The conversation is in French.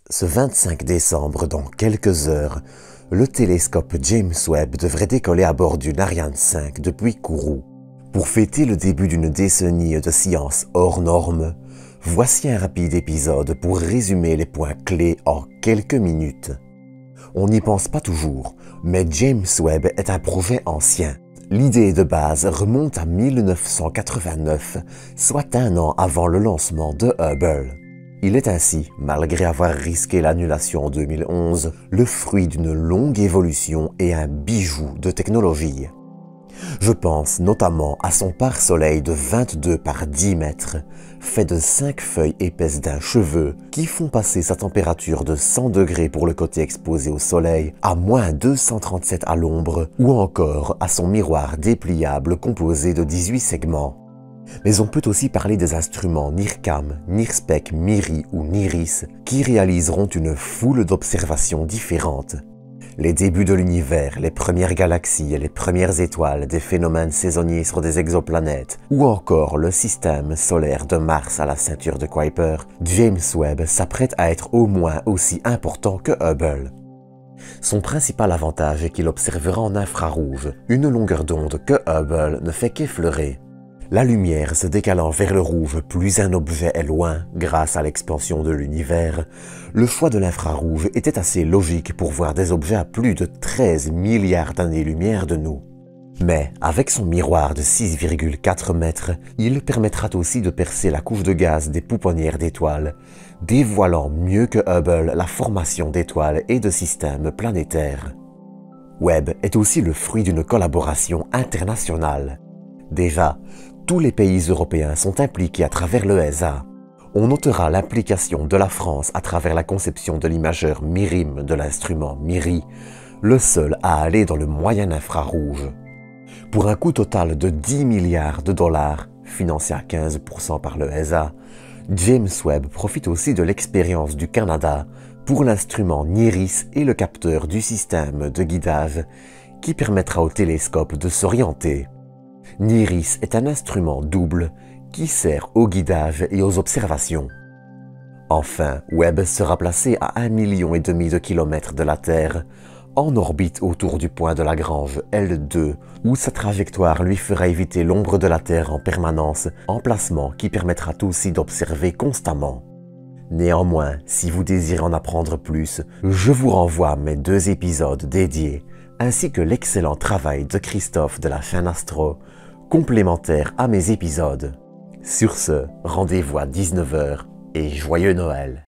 Ce 25 décembre, dans quelques heures, le télescope James Webb devrait décoller à bord d'une Ariane 5 depuis Kourou. Pour fêter le début d'une décennie de science hors norme, voici un rapide épisode pour résumer les points clés en quelques minutes. On n'y pense pas toujours, mais James Webb est un projet ancien. L'idée de base remonte à 1989, soit un an avant le lancement de Hubble. Il est ainsi, malgré avoir risqué l'annulation en 2011, le fruit d'une longue évolution et un bijou de technologie. Je pense notamment à son pare-soleil de 22 par 10 mètres, fait de 5 feuilles épaisses d'un cheveu qui font passer sa température de 100 degrés pour le côté exposé au soleil à moins 237 à l'ombre, ou encore à son miroir dépliable composé de 18 segments. Mais on peut aussi parler des instruments NIRCam, NIRSPEC, MIRI ou NIRISS qui réaliseront une foule d'observations différentes. Les débuts de l'univers, les premières galaxies, les premières étoiles, des phénomènes saisonniers sur des exoplanètes, ou encore le système solaire de Mars à la ceinture de Kuiper, James Webb s'apprête à être au moins aussi important que Hubble. Son principal avantage est qu'il observera en infrarouge, une longueur d'onde que Hubble ne fait qu'effleurer. La lumière se décalant vers le rouge plus un objet est loin, grâce à l'expansion de l'univers, le choix de l'infrarouge était assez logique pour voir des objets à plus de 13 milliards d'années-lumière de nous. Mais avec son miroir de 6,4 mètres, il permettra aussi de percer la couche de gaz des pouponnières d'étoiles, dévoilant mieux que Hubble la formation d'étoiles et de systèmes planétaires. Webb est aussi le fruit d'une collaboration internationale. Déjà, tous les pays européens sont impliqués à travers le ESA. On notera l'implication de la France à travers la conception de l'imageur MIRIM de l'instrument MIRI, le seul à aller dans le moyen infrarouge. Pour un coût total de 10 milliards de dollars, financé à 15% par le ESA, James Webb profite aussi de l'expérience du Canada pour l'instrument NIRISS et le capteur du système de guidage qui permettra au télescope de s'orienter. NIRISS est un instrument double qui sert au guidage et aux observations. Enfin, Webb sera placé à 1,5 million de kilomètres de la Terre, en orbite autour du point de Lagrange L2, où sa trajectoire lui fera éviter l'ombre de la Terre en permanence, emplacement qui permettra aussi d'observer constamment. Néanmoins, si vous désirez en apprendre plus, je vous renvoie à mes 2 épisodes dédiés, ainsi que l'excellent travail de Christophe de la chaîne Astro, complémentaire à mes épisodes. Sur ce, rendez-vous à 19 h et joyeux Noël!